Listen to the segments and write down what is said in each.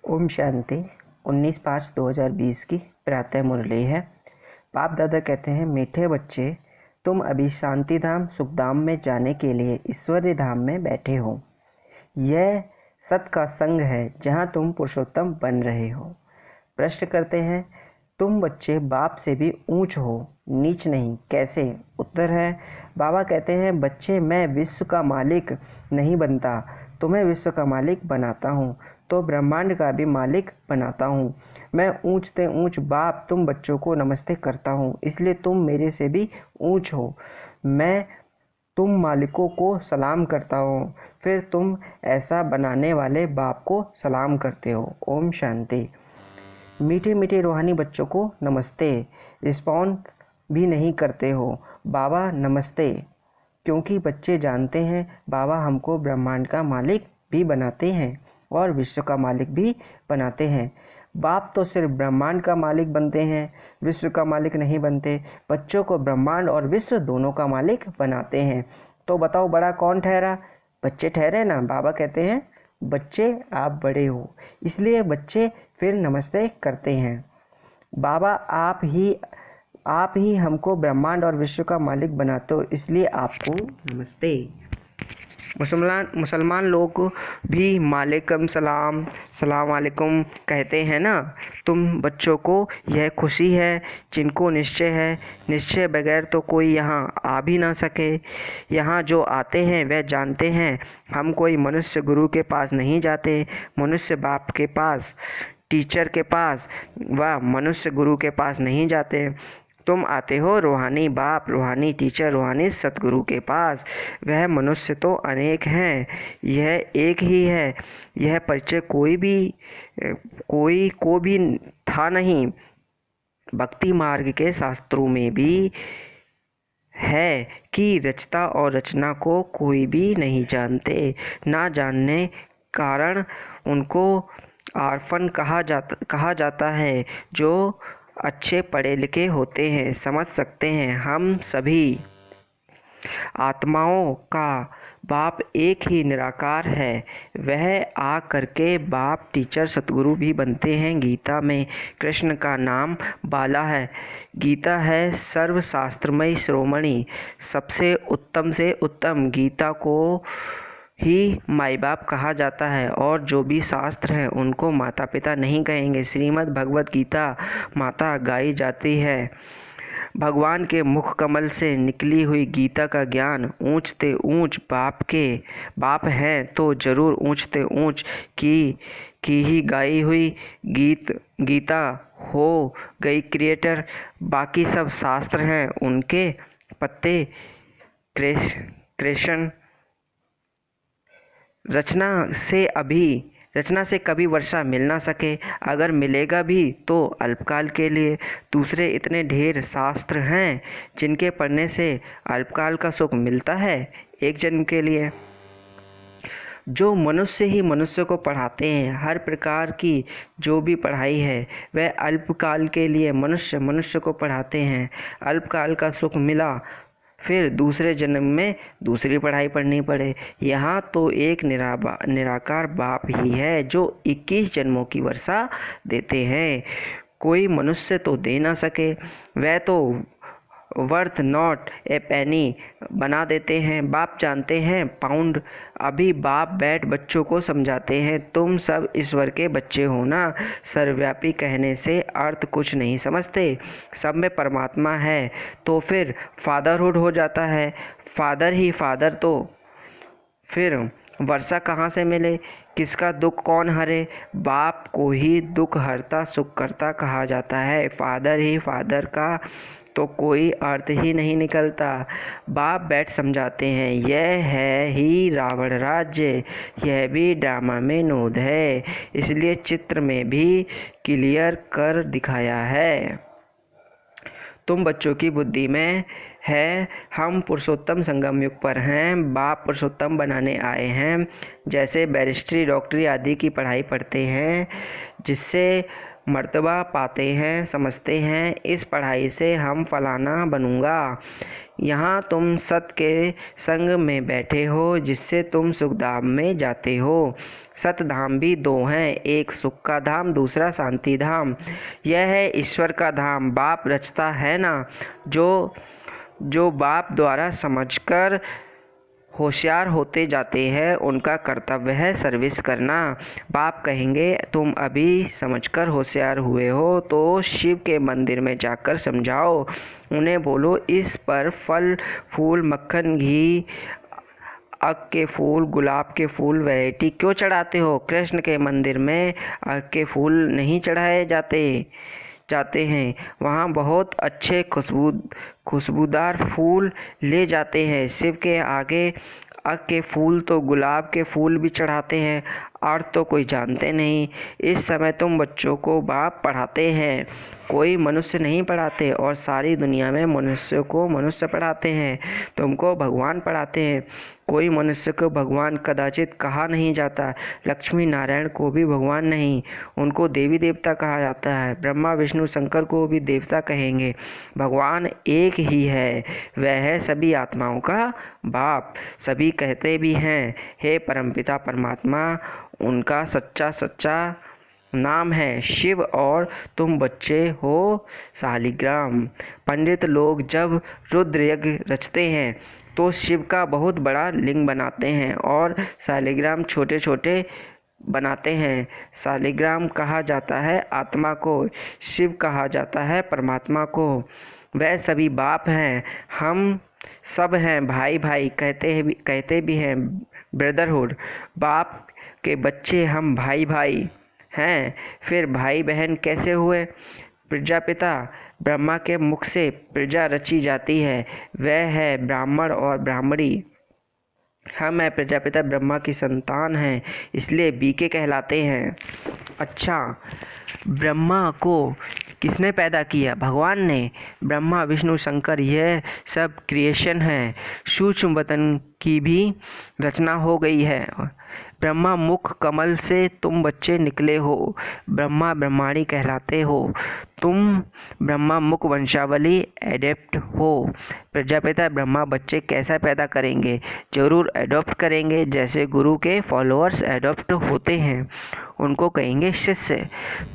ओम शांति। 19/5/2020 की प्रातः मुरली है। बाप दादा कहते हैं, मीठे बच्चे, तुम अभी शांति धाम सुखधाम में जाने के लिए ईश्वरीय धाम में बैठे हो। यह सत का संग है जहाँ तुम पुरुषोत्तम बन रहे हो। प्रश्न करते हैं, तुम बच्चे बाप से भी ऊंच हो, नीच नहीं, कैसे? उत्तर है, बाबा कहते हैं, बच्चे, मैं विश्व का मालिक नहीं बनता, तुम्हें विश्व का मालिक बनाता हूँ, तो ब्रह्मांड का भी मालिक बनाता हूँ। मैं ऊंच से ऊंच बाप तुम बच्चों को नमस्ते करता हूँ, इसलिए तुम मेरे से भी ऊंच हो। मैं तुम मालिकों को सलाम करता हूँ, फिर तुम ऐसा बनाने वाले बाप को सलाम करते हो। ओम शांति। मीठे मीठे रूहानी बच्चों को नमस्ते। रिस्पॉन्ड भी नहीं करते हो, बाबा नमस्ते, क्योंकि बच्चे जानते हैं बाबा हमको ब्रह्मांड का मालिक भी बनाते हैं और विश्व का मालिक भी बनाते हैं। बाप तो सिर्फ ब्रह्मांड का मालिक बनते हैं, विश्व का मालिक नहीं बनते। बच्चों को ब्रह्मांड और विश्व दोनों का मालिक बनाते हैं। तो बताओ, बड़ा कौन ठहरा? बच्चे ठहरे ना। बाबा कहते हैं, बच्चे आप बड़े हो, इसलिए बच्चे फिर नमस्ते करते हैं। बाबा आप ही हमको ब्रह्मांड और विश्व का मालिक बनाते हो, इसलिए आपको नमस्ते। मुसलमान लोग भी मालेकुम सलाम, सलाम वालेकुम कहते हैं ना। तुम बच्चों को यह खुशी है जिनको निश्चय है, निश्चय बगैर तो कोई यहाँ आ भी ना सके। यहाँ जो आते हैं वह जानते हैं हम कोई मनुष्य गुरु के पास नहीं जाते, मनुष्य बाप के पास, टीचर के पास व मनुष्य गुरु के पास नहीं जाते। तुम आते हो रूहानी बाप, रूहानी टीचर, रूहानी सतगुरु के पास। वह मनुष्य तो अनेक हैं, यह एक ही है। यह परिचय कोई को भी था नहीं। भक्ति मार्ग के शास्त्रों में भी है कि रचता और रचना को कोई भी नहीं जानते। ना जानने कारण उनको आर्फन कहा जाता है। जो अच्छे पढ़े लिखे होते हैं समझ सकते हैं हम सभी आत्माओं का बाप एक ही निराकार है। वह आ करके बाप टीचर सतगुरु भी बनते हैं। गीता में कृष्ण का नाम बाला है। गीता है सर्वशास्त्रमय शिरोमणि, सबसे उत्तम से उत्तम। गीता को ही माई बाप कहा जाता है और जो भी शास्त्र हैं उनको माता पिता नहीं कहेंगे। श्रीमद् भगवत गीता माता गाई जाती है। भगवान के मुख कमल से निकली हुई गीता का ज्ञान ऊंचते ऊंच बाप हैं तो जरूर ऊंचते ऊंच की ही गाई हुई गीता हो गई क्रिएटर। बाकी सब शास्त्र हैं उनके पत्ते क्रेशन। रचना से कभी वर्षा मिल ना सके, अगर मिलेगा भी तो अल्पकाल के लिए। दूसरे इतने ढेर शास्त्र हैं जिनके पढ़ने से अल्पकाल का सुख मिलता है, एक जन्म के लिए। जो मनुष्य ही मनुष्य को पढ़ाते हैं, हर प्रकार की जो भी पढ़ाई है वह अल्पकाल के लिए मनुष्य को पढ़ाते हैं। अल्पकाल का सुख मिला, फिर दूसरे जन्म में दूसरी पढ़ाई पढ़नी पड़े। यहाँ तो एक निराकार बाप ही है जो 21 जन्मों की वर्षा देते हैं। कोई मनुष्य तो दे ना सके, वह तो वर्थ नॉट ए पेनी बना देते हैं। बाप जानते हैं पाउंड। अभी बाप बैठ बच्चों को समझाते हैं, तुम सब ईश्वर के बच्चे हो ना। सर्वव्यापी कहने से अर्थ कुछ नहीं समझते। सब में परमात्मा है तो फिर फादरहुड हो जाता है। फादर ही फादर तो फिर वर्षा कहाँ से मिले? किसका दुख कौन हरे? बाप को ही दुख हरता सुख करता कहा जाता है। फादर ही फादर का तो कोई अर्थ ही नहीं निकलता। बाप बैठ समझाते हैं, यह है ही रावण राज्य, यह भी ड्रामा में नोद है, इसलिए चित्र में भी क्लियर कर दिखाया है। तुम बच्चों की बुद्धि में है हम पुरुषोत्तम संगम युग पर हैं। बाप पुरुषोत्तम बनाने आए हैं। जैसे बैरिस्ट्री, डॉक्टरी आदि की पढ़ाई पढ़ते हैं, जिससे मर्तबा पाते हैं, समझते हैं इस पढ़ाई से हम फलाना बनूंगा। यहाँ तुम सत के संग में बैठे हो जिससे तुम सुखधाम में जाते हो। सत धाम भी दो हैं, एक सुख का धाम, दूसरा शांति धाम। यह है ईश्वर का धाम। बाप रचता है ना, जो बाप द्वारा समझकर होशियार होते जाते हैं, उनका कर्तव्य है सर्विस करना। बाप कहेंगे तुम अभी समझकर होशियार हुए हो तो शिव के मंदिर में जाकर समझाओ। उन्हें बोलो इस पर फल फूल मक्खन घी अग के फूल गुलाब के फूल वैरायटी क्यों चढ़ाते हो? कृष्ण के मंदिर में अग के फूल नहीं चढ़ाए जाते हैं, वहाँ बहुत अच्छे खुशबूदार फूल ले जाते हैं। शिव के आगे अग के फूल तो गुलाब के फूल भी चढ़ाते हैं, और तो कोई जानते नहीं। इस समय तुम बच्चों को बाप पढ़ाते हैं, कोई मनुष्य नहीं पढ़ाते, और सारी दुनिया में मनुष्य को मनुष्य पढ़ाते हैं। तुमको भगवान पढ़ाते हैं, कोई मनुष्य को भगवान कदाचित कहा नहीं जाता। लक्ष्मी नारायण को भी भगवान नहीं, उनको देवी देवता कहा जाता है। ब्रह्मा विष्णु शंकर को भी देवता कहेंगे। भगवान एक ही है, वह है सभी आत्माओं का बाप। सभी कहते भी हैं हे परमपिता परमात्मा, उनका सच्चा नाम है शिव, और तुम बच्चे हो शालिग्राम। पंडित लोग जब रुद्र यज्ञ रचते हैं तो शिव का बहुत बड़ा लिंग बनाते हैं और शालिग्राम छोटे छोटे बनाते हैं। शालिग्राम कहा जाता है आत्मा को, शिव कहा जाता है परमात्मा को। वह सभी बाप हैं, हम सब हैं भाई भाई, कहते भी हैं ब्रदरहुड। बाप के बच्चे हम भाई भाई हैं। फिर भाई बहन कैसे हुए? प्रजापिता ब्रह्मा के मुख से प्रजा रची जाती है, वह है ब्राह्मण और ब्राह्मणी। हम है प्रजापिता ब्रह्मा की संतान हैं, इसलिए बीके कहलाते हैं। अच्छा, ब्रह्मा को किसने पैदा किया? भगवान ने। ब्रह्मा विष्णु शंकर यह सब क्रिएशन है। सूक्ष्म वतन की भी रचना हो गई है। ब्रह्मा मुख कमल से तुम बच्चे निकले हो, ब्रह्मा ब्रह्माणी कहलाते हो। तुम ब्रह्मा मुख वंशावली एडेप्ट हो। प्रजापिता ब्रह्मा बच्चे कैसा पैदा करेंगे? जरूर एडॉप्ट करेंगे, जैसे गुरु के फॉलोअर्स एडॉप्ट होते हैं, उनको कहेंगे शिष्य।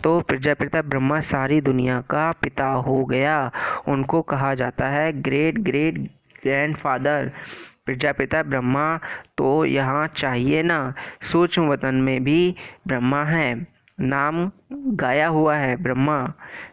तो प्रजापिता ब्रह्मा सारी दुनिया का पिता हो गया, उनको कहा जाता है great great grandfather. Prajapita Brahma तो यहाँ चाहिए ना। सूक्ष्म वतन में भी ब्रह्मा है, नाम गाया हुआ है ब्रह्मा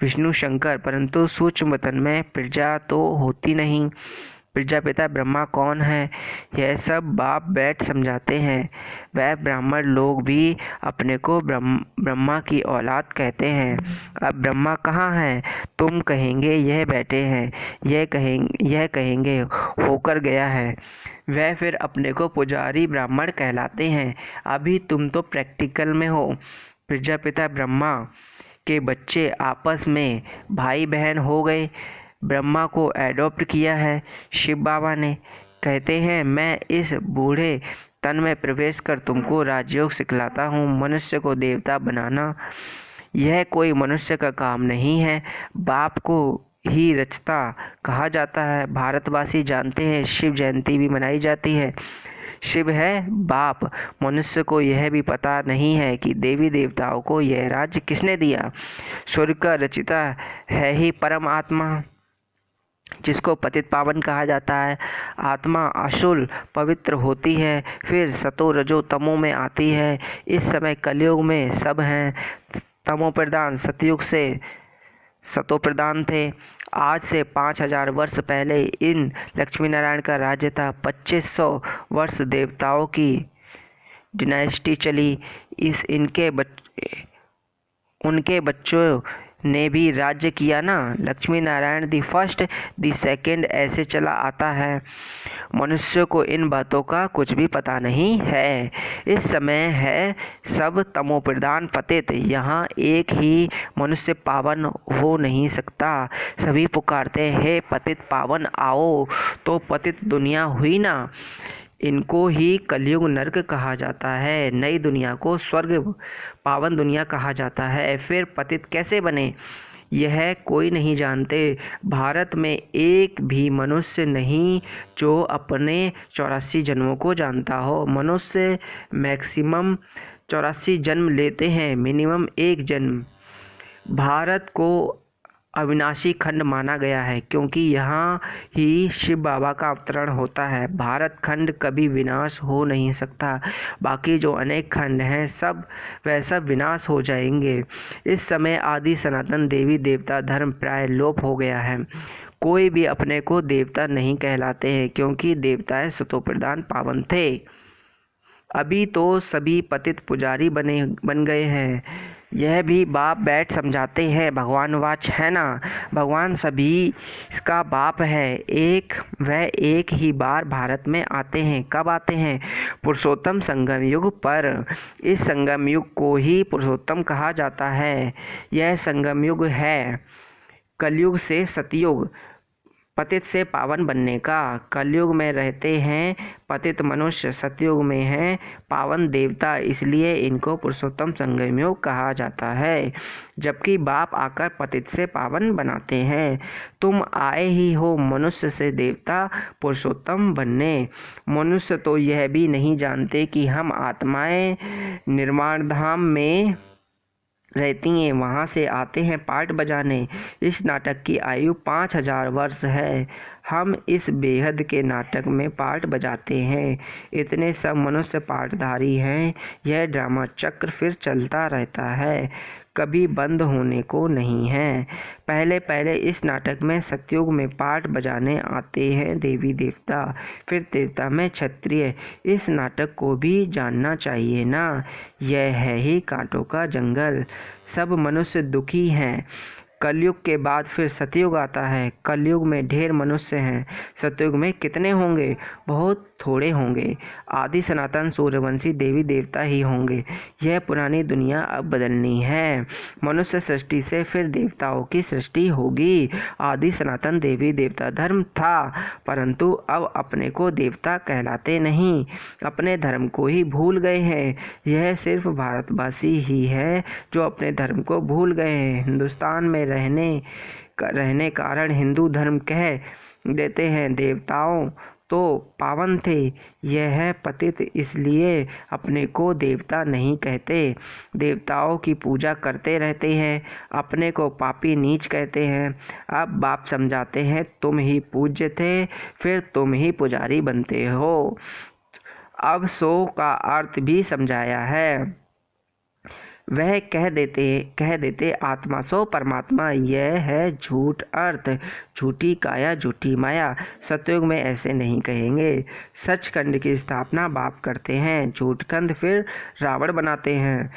विष्णु शंकर, परंतु सूक्ष्म वतन में प्रजा तो होती नहीं। प्रजापिता ब्रह्मा कौन है? यह सब बाप बैठ समझाते हैं। वह ब्राह्मण लोग भी अपने को ब्रह्मा की औलाद कहते हैं। अब ब्रह्मा कहाँ हैं? तुम कहेंगे यह बैठे हैं, यह कहेंगे होकर गया है। वह फिर अपने को पुजारी ब्राह्मण कहलाते हैं। अभी तुम तो प्रैक्टिकल में हो। प्रजापिता ब्रह्मा के बच्चे आपस में भाई बहन हो गए। ब्रह्मा को एडॉप्ट किया है शिव बाबा ने। कहते हैं मैं इस बूढ़े तन में प्रवेश कर तुमको राजयोग सिखलाता हूँ। मनुष्य को देवता बनाना यह कोई मनुष्य का काम नहीं है, बाप को ही रचता कहा जाता है। भारतवासी जानते हैं, शिव जयंती भी मनाई जाती है। शिव है बाप। मनुष्य को यह भी पता नहीं है कि देवी देवताओं को यह राज्य किसने दिया। स्वर्ग का रचिता है ही परम आत्मा, जिसको पतित पावन कहा जाता है। आत्मा अशुल पवित्र होती है, फिर सतो रजो तमो में आती है। इस समय कलयुग में सब हैं तमो प्रधान, सतयुग से सतो प्रधान थे। आज से 5000 वर्ष पहले इन लक्ष्मी नारायण का राज्य था। 2500 वर्ष देवताओं की डिनाइस्टी चली। उनके बच्चों ने भी राज्य किया ना। Lakshmi Narayan the first the second ऐसे चला आता है। मनुष्य को इन बातों का कुछ भी पता नहीं है। इस समय है सब तमो प्रधान पतित। यहाँ एक ही मनुष्य पावन हो नहीं सकता। सभी पुकारते हैं हे पतित पावन आओ, तो पतित दुनिया हुई ना। इनको ही कलयुग नरक कहा जाता है। नई दुनिया को स्वर्ग पावन दुनिया कहा जाता है। फिर पतित कैसे बने यह कोई नहीं जानते। भारत में एक भी मनुष्य नहीं जो अपने 84 जन्मों को जानता हो। मनुष्य मैक्सिमम 84 जन्म लेते हैं, मिनिमम एक जन्म। भारत को अविनाशी खंड माना गया है क्योंकि यहाँ ही शिव बाबा का अवतरण होता है। भारत खंड कभी विनाश हो नहीं सकता। बाकी जो अनेक खंड हैं सब वह सब विनाश हो जाएंगे। इस समय आदि सनातन देवी देवता धर्म प्राय लोप हो गया है। कोई भी अपने को देवता नहीं कहलाते हैं क्योंकि देवताएं सतोप्रधान पावन थे। अभी तो सभी पतित पुजारी बन गए हैं। यह भी बाप बैठ समझाते हैं। भगवान वाच है ना, भगवान सभी इसका बाप है। वह एक ही बार भारत में आते हैं। कब आते हैं? पुरुषोत्तम संगम युग पर। इस संगम युग को ही पुरुषोत्तम कहा जाता है। यह संगम युग है कलयुग से सतयुग, पतित से पावन बनने का। कलयुग में रहते हैं पतित मनुष्य, सतयुग में हैं पावन देवता, इसलिए इनको पुरुषोत्तम संगम युग कहा जाता है। जबकि बाप आकर पतित से पावन बनाते हैं। तुम आए ही हो मनुष्य से देवता पुरुषोत्तम बनने। मनुष्य तो यह भी नहीं जानते कि हम आत्माएं निर्वाण धाम में रहती हैं, वहाँ से आते हैं पाठ बजाने। इस नाटक की आयु 5000 वर्ष है। हम इस बेहद के नाटक में पाठ बजाते हैं। इतने सब मनुष्य पाठधारी हैं। यह ड्रामा चक्र फिर चलता रहता है, कभी बंद होने को नहीं है। पहले इस नाटक में सतयुग में पाठ बजाने आते हैं देवी देवता, फिर त्रेता में क्षत्रिय। इस नाटक को भी जानना चाहिए ना। यह है ही कांटों का जंगल। सब मनुष्य दुखी हैं। कलयुग के बाद फिर सतयुग आता है। कलयुग में ढेर मनुष्य हैं। सतयुग में कितने होंगे? बहुत थोड़े होंगे। आदि सनातन सूर्यवंशी देवी देवता ही होंगे। यह पुरानी दुनिया अब बदलनी है। मनुष्य सृष्टि से फिर देवताओं की सृष्टि होगी। आदि सनातन देवी देवता धर्म था, परंतु अब अपने को देवता कहलाते नहीं, अपने धर्म को ही भूल गए हैं। यह सिर्फ भारतवासी ही है जो अपने धर्म को भूल गए हैं। हिंदुस्तान में रहने कारण हिंदू धर्म कह देते हैं। देवताओं तो पावन थे, यह है पतित, इसलिए अपने को देवता नहीं कहते। देवताओं की पूजा करते रहते हैं, अपने को पापी नीच कहते हैं। अब बाप समझाते हैं तुम ही पूज्य थे, फिर तुम ही पुजारी बनते हो। अब सो का अर्थ भी समझाया है। वह कह देते आत्मा सो परमात्मा। यह है झूठ अर्थ, झूठी काया झूठी माया। सतयुग में ऐसे नहीं कहेंगे। सचखंड की स्थापना बाप करते हैं, झूठखंड फिर रावण बनाते हैं।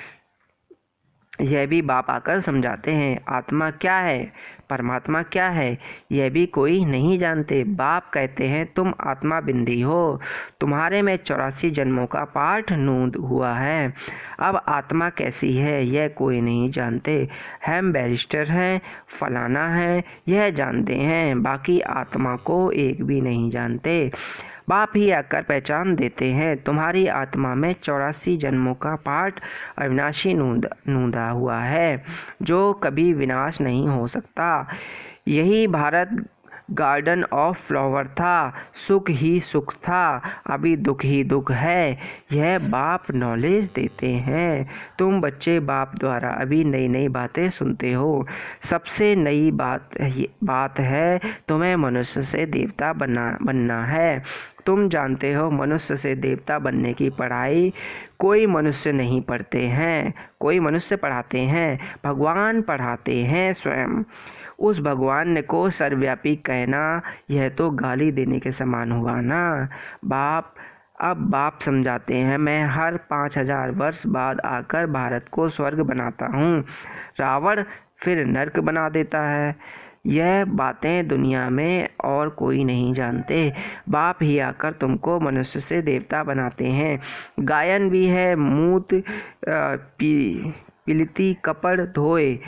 यह भी बाप आकर समझाते हैं। आत्मा क्या है, परमात्मा क्या है, यह भी कोई नहीं जानते। बाप कहते हैं तुम आत्मा बिंदी हो, तुम्हारे में 84 जन्मों का पाठ नूद हुआ है। अब आत्मा कैसी है यह कोई नहीं जानते। हम बैरिस्टर हैं, फलाना है, यह जानते हैं, बाकी आत्मा को एक भी नहीं जानते। बाप ही आकर पहचान देते हैं। तुम्हारी आत्मा में 84 जन्मों का पाठ अविनाशी नूंदा हुआ है, जो कभी विनाश नहीं हो सकता। यही भारत गार्डन ऑफ फ्लावर था। सुख ही सुख था, अभी दुख ही दुख है। यह बाप नॉलेज देते हैं। तुम बच्चे बाप द्वारा अभी नई नई बातें सुनते हो। सबसे नई बात है तुम्हें मनुष्य से देवता बनना है। तुम जानते हो मनुष्य से देवता बनने की पढ़ाई कोई मनुष्य नहीं पढ़ते हैं, कोई मनुष्य पढ़ाते हैं, भगवान पढ़ाते हैं स्वयं। उस भगवान को सर्वव्यापी कहना यह तो गाली देने के समान हुआ ना। अब बाप समझाते हैं मैं हर 5000 वर्ष बाद आकर भारत को स्वर्ग बनाता हूँ, रावण फिर नर्क बना देता है। यह बातें दुनिया में और कोई नहीं जानते। बाप ही आकर तुमको मनुष्य से देवता बनाते हैं। गायन भी है, मूत पिलती कपड़ धोए,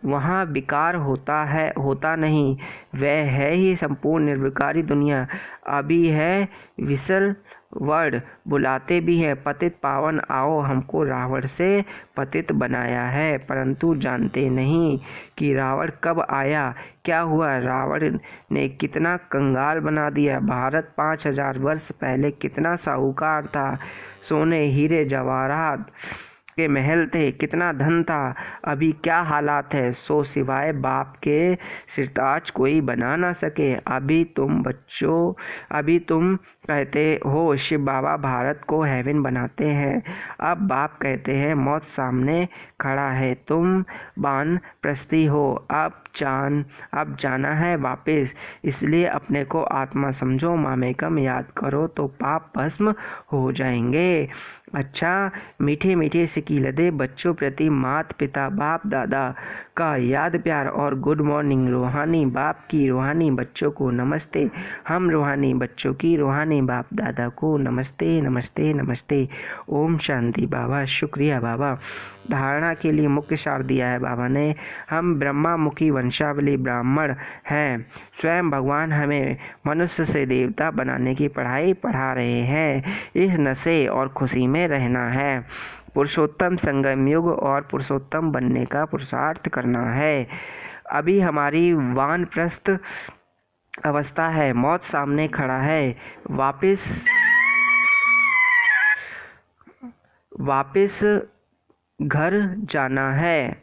वहाँ विकार होता नहीं। वह है ही संपूर्ण निर्विकारी दुनिया। अभी है विसल वर्ड, बुलाते भी है पतित पावन आओ, हमको रावण से पतित बनाया है, परंतु जानते नहीं कि रावण कब आया, क्या हुआ। रावण ने कितना कंगाल बना दिया। भारत 5000 वर्ष पहले कितना साहूकार था। सोने हीरे जवाहरात के महल थे, कितना धन था, अभी क्या हालात है, सो सिवाय बाप के सिरताज कोई बना ना सके। अभी तुम कहते हो शिव बाबा भारत को हेवन बनाते हैं, अब बाप कहते हैं मौत सामने खड़ा है, तुम वानप्रस्थी हो, अब जाना है वापस, इसलिए अपने को आत्मा समझो, मामेकम याद करो तो पाप भस्म हो जाएंगे। अच्छा, मीठे मीठे सिकीलदे बच्चों प्रति माता पिता बाप दादा का याद प्यार और गुड मॉर्निंग। रूहानी बाप की रूहानी बच्चों को नमस्ते, हम रूहानी बच्चों की रूहानी बाप दादा को नमस्ते नमस्ते नमस्ते। ओम शांति बाबा। शुक्रिया बाबा। धारणा के लिए मुख्य सार दिया है बाबा ने। हम ब्रह्मा मुखी वंशावली ब्राह्मण हैं, स्वयं भगवान हमें मनुष्य से देवता बनाने की पढ़ाई पढ़ा रहे हैं, इस नशे और खुशी में रहना है, पुरुषोत्तम संगम युग और पुरुषोत्तम बनने का पुरुषार्थ करना है। अभी हमारी वानप्रस्थ अवस्था है, मौत सामने खड़ा है, वापस घर जाना है,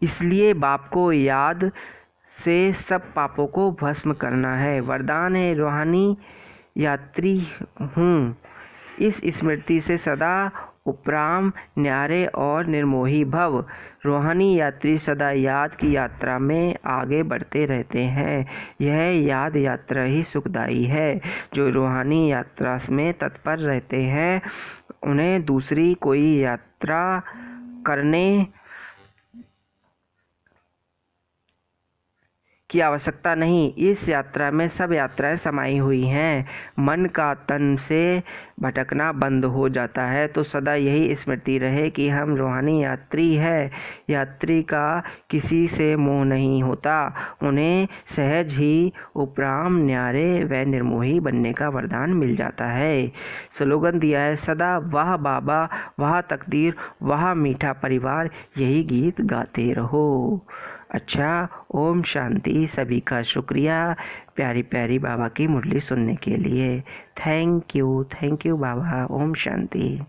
इसलिए बाप को याद से सब पापों को भस्म करना है। वरदान है रूहानी यात्री हूँ, इस स्मृति से सदा उपराम न्यारे और निर्मोही भव। रूहानी यात्री सदा याद की यात्रा में आगे बढ़ते रहते हैं, यह याद यात्रा ही सुखदायी है। जो रूहानी यात्रा में तत्पर रहते हैं उन्हें दूसरी कोई यात्रा करने की आवश्यकता नहीं, इस यात्रा में सब यात्राएं समाई हुई हैं। मन का तन से भटकना बंद हो जाता है तो सदा यही स्मृति रहे कि हम रूहानी यात्री है। यात्री का किसी से मोह नहीं होता, उन्हें सहज ही उपराम न्यारे व निर्मोही बनने का वरदान मिल जाता है। स्लोगन दिया है सदा वाह बाबा, वाह तकदीर, वाह मीठा परिवार, यही गीत गाते रहो। अच्छा, ओम शांति। सभी का शुक्रिया प्यारी प्यारी बाबा की मुरली सुनने के लिए। Thank you Baba. Om Shanti.